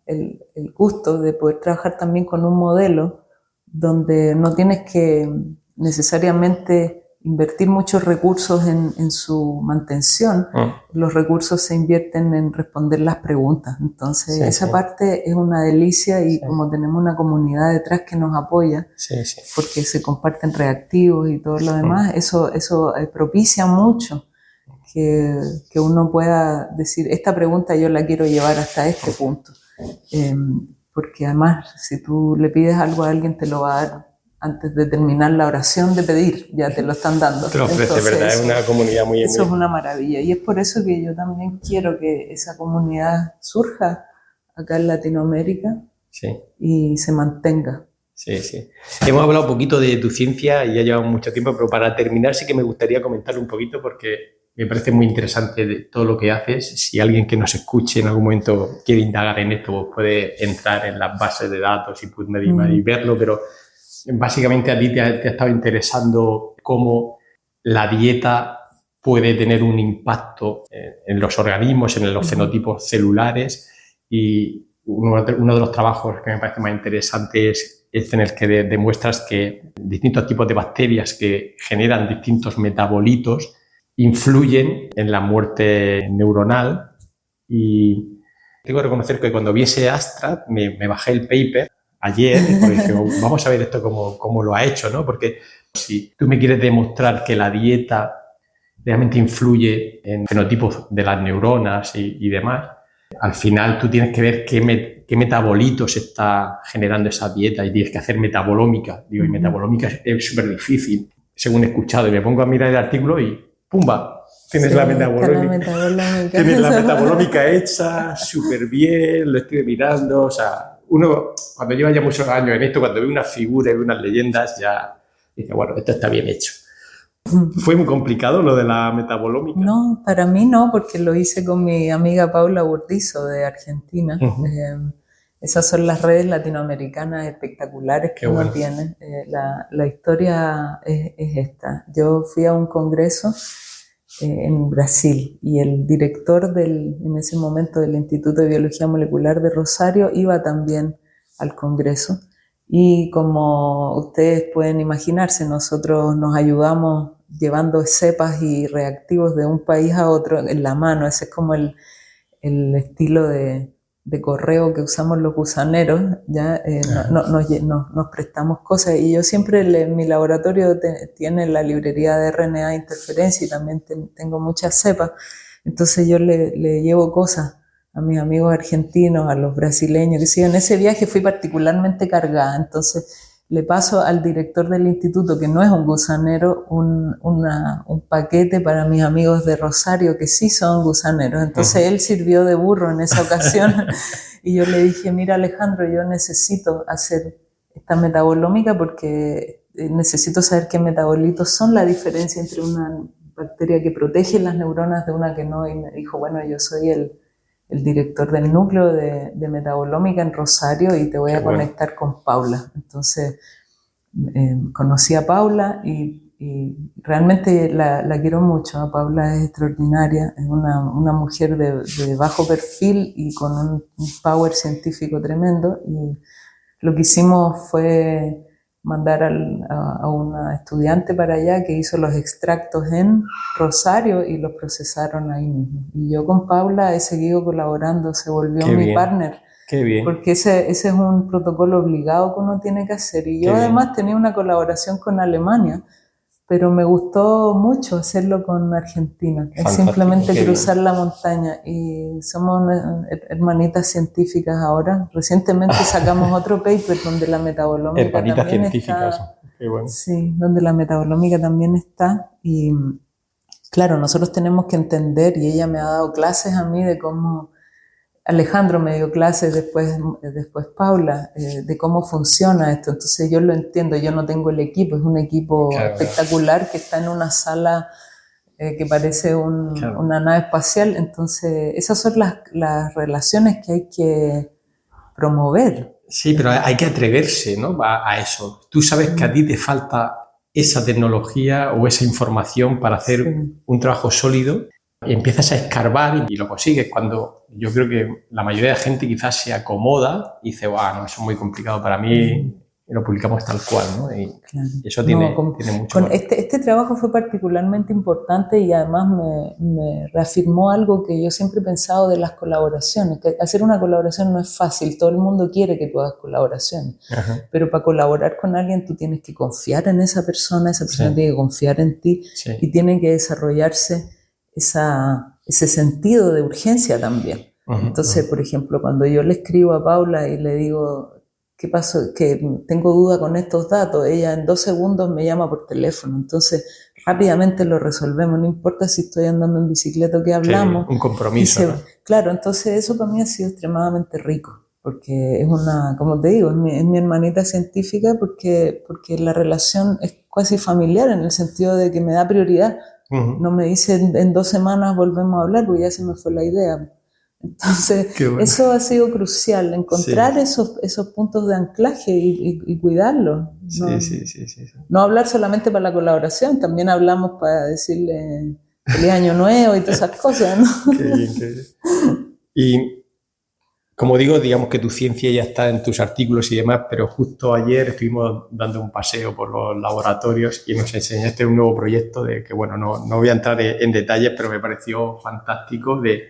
C: el gusto de poder trabajar también con un modelo donde no tienes que necesariamente invertir muchos recursos en su mantención. Los recursos se invierten en responder las preguntas. Entonces, esa parte es una delicia y como tenemos una comunidad detrás que nos apoya, porque se comparten reactivos y todo lo demás, eso propicia mucho que uno pueda decir, esta pregunta yo la quiero llevar hasta este punto. Porque además, si tú le pides algo a alguien, te lo va a dar antes de terminar la oración de pedir, ya te lo están dando.
A: Te lo ofrece, entonces, ¿verdad? Es una comunidad muy...
C: Eso es una maravilla, y es por eso que yo también quiero que esa comunidad surja acá en Latinoamérica y se mantenga,
A: Sí, sí. Hemos hablado un poquito de tu ciencia y ya llevamos mucho tiempo, pero para terminar sí que me gustaría comentar un poquito porque me parece muy interesante de todo lo que haces. Si alguien que nos escuche en algún momento quiere indagar en esto, pues puede entrar en las bases de datos y PubMed y verlo, pero básicamente a ti te ha estado interesando cómo la dieta puede tener un impacto en los organismos, en los fenotipos celulares, y uno de los trabajos que me parece más interesante es en el que demuestras que distintos tipos de bacterias que generan distintos metabolitos influyen en la muerte neuronal. Y tengo que reconocer que cuando vi ese abstract me bajé el paper ayer porque dije, vamos a ver esto cómo lo ha hecho, ¿no? Porque si tú me quieres demostrar que la dieta realmente influye en fenotipos de las neuronas y demás, al final tú tienes que ver qué metabolitos está generando esa dieta y tienes que hacer metabolómica. Digo, y metabolómica es súper difícil, según he escuchado. Y me pongo a mirar el artículo y ¡pumba! Tienes la metabolómica. Tienes la metabolómica hecha súper bien, lo estoy mirando. O sea, uno cuando lleva ya muchos años en esto, cuando ve una figura y ve unas leyendas, ya dice, bueno, esto está bien hecho. ¿Fue muy complicado lo de la metabolómica?
C: No, para mí no, porque lo hice con mi amiga Paula Burdizo de Argentina. Esas son las redes latinoamericanas espectaculares que uno tiene. La historia es esta. Yo fui a un congreso en Brasil y el director en ese momento del Instituto de Biología Molecular de Rosario iba también al congreso. Y como ustedes pueden imaginarse, nosotros nos ayudamos llevando cepas y reactivos de un país a otro en la mano. Ese es como el estilo de correo que usamos los gusaneros, ¿ya? Nos prestamos cosas. Y yo siempre en mi laboratorio tiene la librería de RNA de interferencia y también tengo muchas cepas. Entonces yo le llevo cosas a mis amigos argentinos, a los brasileños, que sí, en ese viaje fui particularmente cargada, entonces le paso al director del instituto, que no es un gusanero, un paquete para mis amigos de Rosario, que sí son gusaneros, entonces él sirvió de burro en esa ocasión, y yo le dije, mira Alejandro, yo necesito hacer esta metabolómica porque necesito saber qué metabolitos son, la diferencia entre una bacteria que protege las neuronas de una que no, y me dijo, bueno, yo soy el director del núcleo de metabolómica en Rosario y te voy a conectar con Paula. Entonces conocí a Paula y realmente la quiero mucho. Paula es extraordinaria, es una mujer de bajo perfil y con un power científico tremendo, y lo que hicimos fue mandar a una estudiante para allá que hizo los extractos en Rosario y los procesaron ahí mismo. Y yo con Paula he seguido colaborando, se volvió mi partner.
A: Qué bien.
C: Porque ese es un protocolo obligado que uno tiene que hacer. Y yo además tenía una colaboración con Alemania, pero me gustó mucho hacerlo con Argentina. Fantástico, es simplemente cruzar la montaña y somos hermanitas científicas ahora. Recientemente sacamos otro paper donde la metabolómica
A: hermanitas también científicas. Está. Qué bueno.
C: Sí, donde la metabolómica también está. Y claro, nosotros tenemos que entender, y ella me ha dado clases a mí de cómo... Alejandro me dio clases después Paula, de cómo funciona esto. Entonces yo lo entiendo, yo no tengo el equipo, es un equipo espectacular que está en una sala que parece una nave espacial. Entonces esas son las relaciones que hay que promover.
A: Sí, pero hay que atreverse, ¿no? a eso. Tú sabes que a ti te falta esa tecnología o esa información para hacer un trabajo sólido. Y empiezas a escarbar y lo consigues. Cuando yo creo que la mayoría de gente quizás se acomoda y dice, no, eso es muy complicado para mí, y lo publicamos tal cual, ¿no? Y eso tiene mucho valor.
C: Este trabajo fue particularmente importante y además me reafirmó algo que yo siempre he pensado de las colaboraciones, que hacer una colaboración no es fácil, todo el mundo quiere que tú hagas colaboraciones, pero para colaborar con alguien tú tienes que confiar en esa persona tiene que confiar en ti y tiene que desarrollarse ese sentido de urgencia también. Entonces, por ejemplo, cuando yo le escribo a Paula y le digo, ¿qué pasó? Que tengo duda con estos datos, ella en 2 segundos me llama por teléfono. Entonces, rápidamente lo resolvemos, no importa si estoy andando en bicicleta o qué hablamos.
A: Un compromiso.
C: Claro, entonces eso para mí ha sido extremadamente rico, porque es una, como te digo, es mi hermanita científica porque la relación es casi familiar en el sentido de que me da prioridad. No me dice en 2 semanas volvemos a hablar porque ya se me fue la idea. Entonces, bueno, eso ha sido crucial, encontrar esos puntos de anclaje y cuidarlos. No, sí. No hablar solamente para la colaboración, también hablamos para decirle feliz año nuevo y todas esas cosas, ¿no?
A: Qué bien, qué bien. Y como digo, digamos que tu ciencia ya está en tus artículos y demás, pero justo ayer estuvimos dando un paseo por los laboratorios y nos enseñaste un nuevo proyecto de que, bueno, no voy a entrar en detalles, pero me pareció fantástico de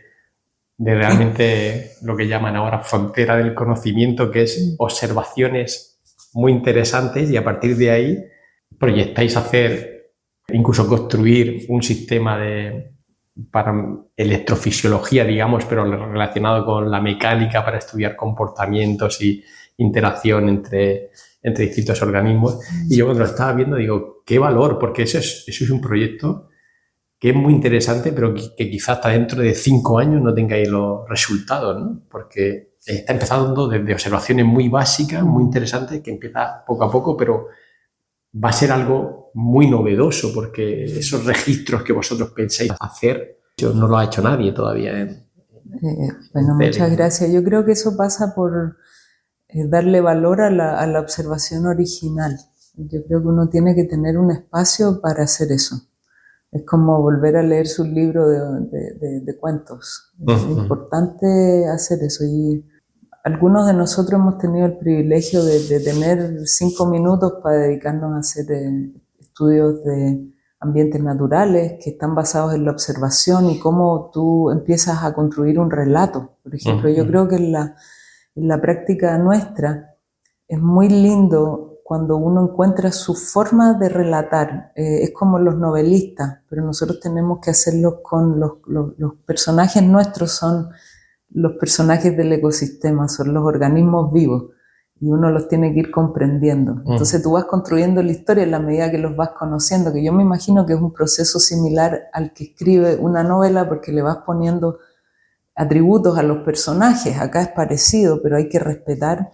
A: realmente lo que llaman ahora frontera del conocimiento, que es observaciones muy interesantes y a partir de ahí proyectáis hacer, incluso construir un sistema para electrofisiología, digamos, pero relacionado con la mecánica para estudiar comportamientos y interacción entre distintos organismos. Y yo cuando lo estaba viendo digo, qué valor, porque eso es un proyecto que es muy interesante, pero que quizás hasta dentro de 5 años no tengáis los resultados, ¿no? Porque está empezando desde observaciones muy básicas, muy interesantes, que empieza poco a poco, pero va a ser algo muy novedoso, porque esos registros que vosotros pensáis hacer, no lo ha hecho nadie todavía.
C: Bueno, muchas gracias. Yo creo que eso pasa por darle valor a la observación original. Yo creo que uno tiene que tener un espacio para hacer eso. Es como volver a leer su libro de cuentos. Es importante hacer eso. Y algunos de nosotros hemos tenido el privilegio de tener 5 minutos para dedicarnos a hacer estudios de ambientes naturales que están basados en la observación y cómo tú empiezas a construir un relato. Por ejemplo, yo creo que en la práctica nuestra es muy lindo cuando uno encuentra su forma de relatar. Es como los novelistas, pero nosotros tenemos que hacerlo con los personajes nuestros, son los personajes del ecosistema, son los organismos vivos y uno los tiene que ir comprendiendo. Entonces tú vas construyendo la historia en la medida que los vas conociendo, que yo me imagino que es un proceso similar al que escribe una novela porque le vas poniendo atributos a los personajes. Acá es parecido, pero hay que respetar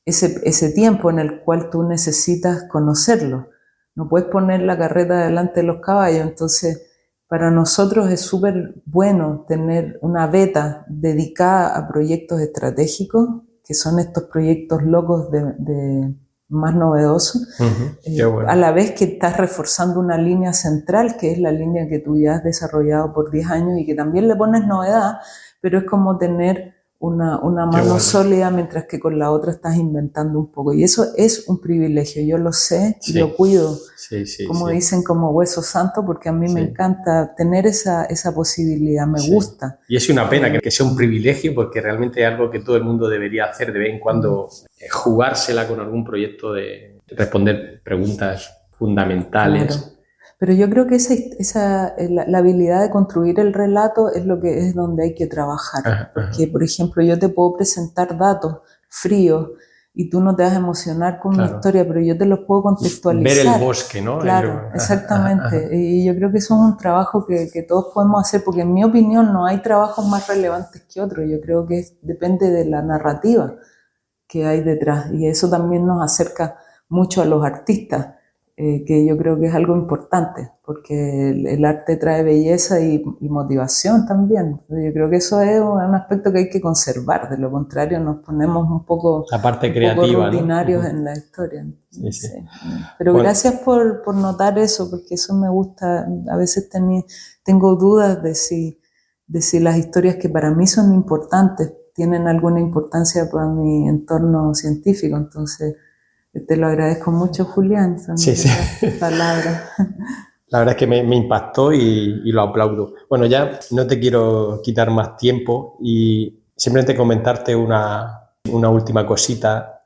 C: ese tiempo en el cual tú necesitas conocerlo. No puedes poner la carreta delante de los caballos. Entonces, para nosotros es súper bueno tener una beta dedicada a proyectos estratégicos, que son estos proyectos locos de más novedosos, bueno, a la vez que estás reforzando una línea central, que es la línea que tú ya has desarrollado por 10 años y que también le pones novedad, pero es como tener una mano sólida, mientras que con la otra estás inventando un poco. Y eso es un privilegio, yo lo sé y lo cuido, como dicen, como hueso santo, porque a mí me encanta tener esa posibilidad, me gusta.
A: Y es una pena que sea un privilegio, porque realmente es algo que todo el mundo debería hacer de vez en cuando, jugársela con algún proyecto de responder preguntas fundamentales.
C: Claro. Pero yo creo que la habilidad de construir el relato es lo que es donde hay que trabajar. Porque, por ejemplo, yo te puedo presentar datos fríos y tú no te vas a emocionar con mi historia, pero yo te los puedo contextualizar.
A: Ver el bosque, ¿no?
C: Claro, exactamente. Y yo creo que eso es un trabajo que todos podemos hacer, porque en mi opinión no hay trabajos más relevantes que otros. Yo creo que depende de la narrativa que hay detrás. Y eso también nos acerca mucho a los artistas. Que yo creo que es algo importante, porque el arte trae belleza y motivación también. Yo creo que eso es un aspecto que hay que conservar, de lo contrario nos ponemos un poco,
A: la parte creativa,
C: rutinarios, ¿no? En la historia. Sí. Pero bueno, gracias por notar eso, porque eso me gusta. A veces tengo dudas de si las historias que para mí son importantes tienen alguna importancia para mi entorno científico, entonces te lo agradezco mucho, Julián. Palabras.
A: La verdad es que me impactó y lo aplaudo. Bueno, ya no te quiero quitar más tiempo y simplemente comentarte una última cosita.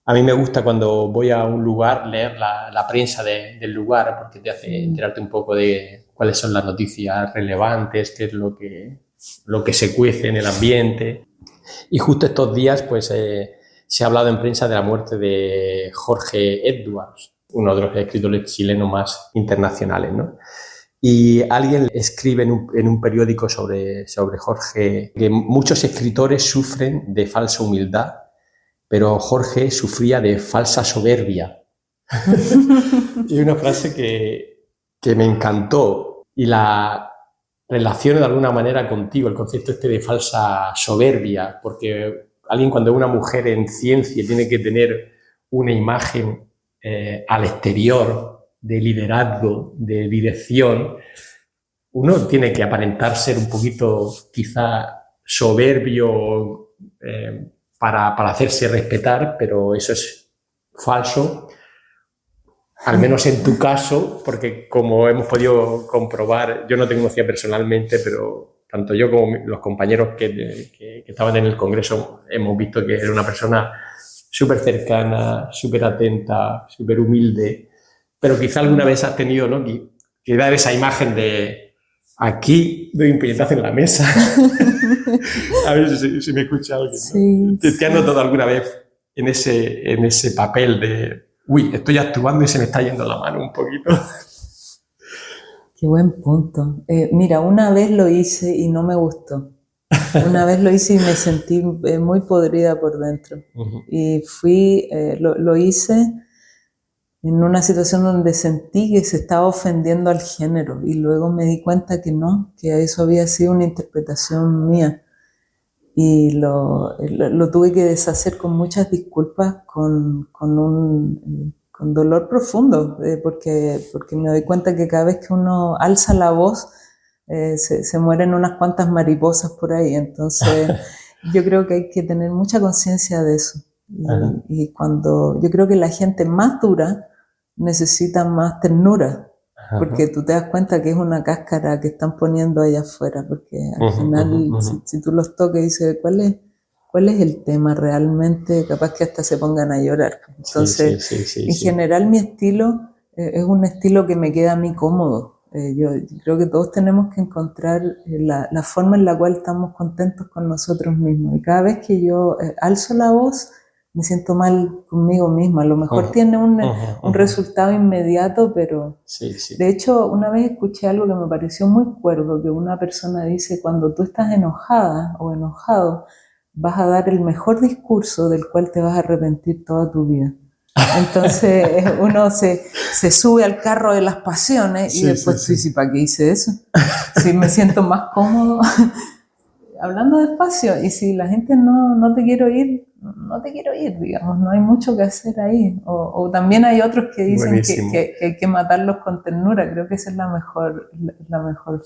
A: A mí me gusta cuando voy a un lugar leer la prensa del lugar, porque te hace enterarte un poco de cuáles son las noticias relevantes, qué es lo que se cuece en el ambiente. Y justo estos días, pues se ha hablado en prensa de la muerte de Jorge Edwards, uno de los escritores chilenos más internacionales, ¿no? Y alguien escribe en un periódico sobre Jorge que muchos escritores sufren de falsa humildad, pero Jorge sufría de falsa soberbia. Y una frase que me encantó y la relaciono de alguna manera contigo, el concepto este de falsa soberbia, porque alguien cuando es una mujer en ciencia tiene que tener una imagen al exterior de liderazgo, de dirección, uno tiene que aparentar ser un poquito quizá soberbio para hacerse respetar, pero eso es falso, al menos en tu caso, porque como hemos podido comprobar, yo no te conocía personalmente, pero tanto yo como los compañeros que estaban en el Congreso hemos visto que era una persona súper cercana, súper atenta, súper humilde, pero quizá alguna vez has tenido, ¿no?, que dar esa imagen de aquí doy un puñetazo en la mesa. A ver si me escucha alguien, ¿no?
C: Sí,
A: ¿Te has notado alguna vez en ese papel de uy, estoy actuando y se me está yendo la mano un poquito?
C: Qué buen punto. Mira, una vez lo hice y no me gustó. Una vez lo hice y me sentí muy podrida por dentro.
A: Uh-huh.
C: Y lo hice en una situación donde sentí que se estaba ofendiendo al género y luego me di cuenta que no, que eso había sido una interpretación mía. Y lo tuve que deshacer con muchas disculpas, con dolor profundo, porque me doy cuenta que cada vez que uno alza la voz, se mueren unas cuantas mariposas por ahí. Entonces yo creo que hay que tener mucha conciencia de eso. Y cuando yo creo que la gente más dura necesita más ternura, porque tú te das cuenta que es una cáscara que están poniendo allá afuera, porque al final si tú los tocas y dices ¿cuál es el tema realmente? Capaz que hasta se pongan a llorar. Entonces en general mi estilo es un estilo que me queda a mí cómodo. Yo creo que todos tenemos que encontrar la forma en la cual estamos contentos con nosotros mismos, y cada vez que yo alzo la voz me siento mal conmigo misma. A lo mejor tiene un resultado inmediato, pero de hecho una vez escuché algo que me pareció muy cuerdo, que una persona dice: cuando tú estás enojada o enojado, vas a dar el mejor discurso del cual te vas a arrepentir toda tu vida. Entonces uno se sube al carro de las pasiones y después tú dices: ¿para qué hice eso? Si me siento más cómodo hablando despacio, y si la gente no te quiere oír, no te quiero ir, digamos, no hay mucho que hacer ahí. O también hay otros que dicen que hay que matarlos con ternura. Creo que esa es la mejor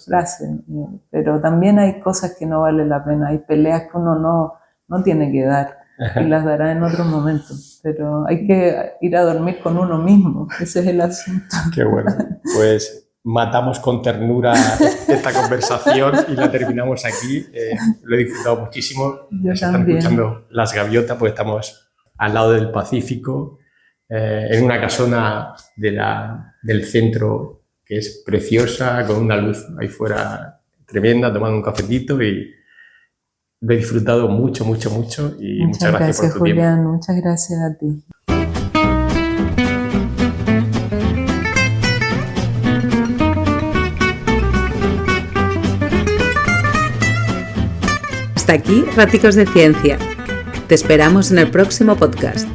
C: frase, pero también hay cosas que no vale la pena, hay peleas que uno no tiene que dar y las dará en otro momento, pero hay que ir a dormir con uno mismo, ese es el asunto.
A: Qué bueno, pues matamos con ternura esta conversación y la terminamos aquí. Lo he disfrutado muchísimo.
C: Yo
A: están
C: también.
A: Escuchando las gaviotas, porque estamos al lado del Pacífico, en una casona del centro que es preciosa, con una luz ahí fuera tremenda, tomando un cafetito, y lo he disfrutado mucho, mucho, mucho, y muchas gracias por tu
C: Julián,
A: tiempo.
C: muchas gracias a ti.
B: Hasta aquí Raticos de Ciencia. Te esperamos en el próximo podcast.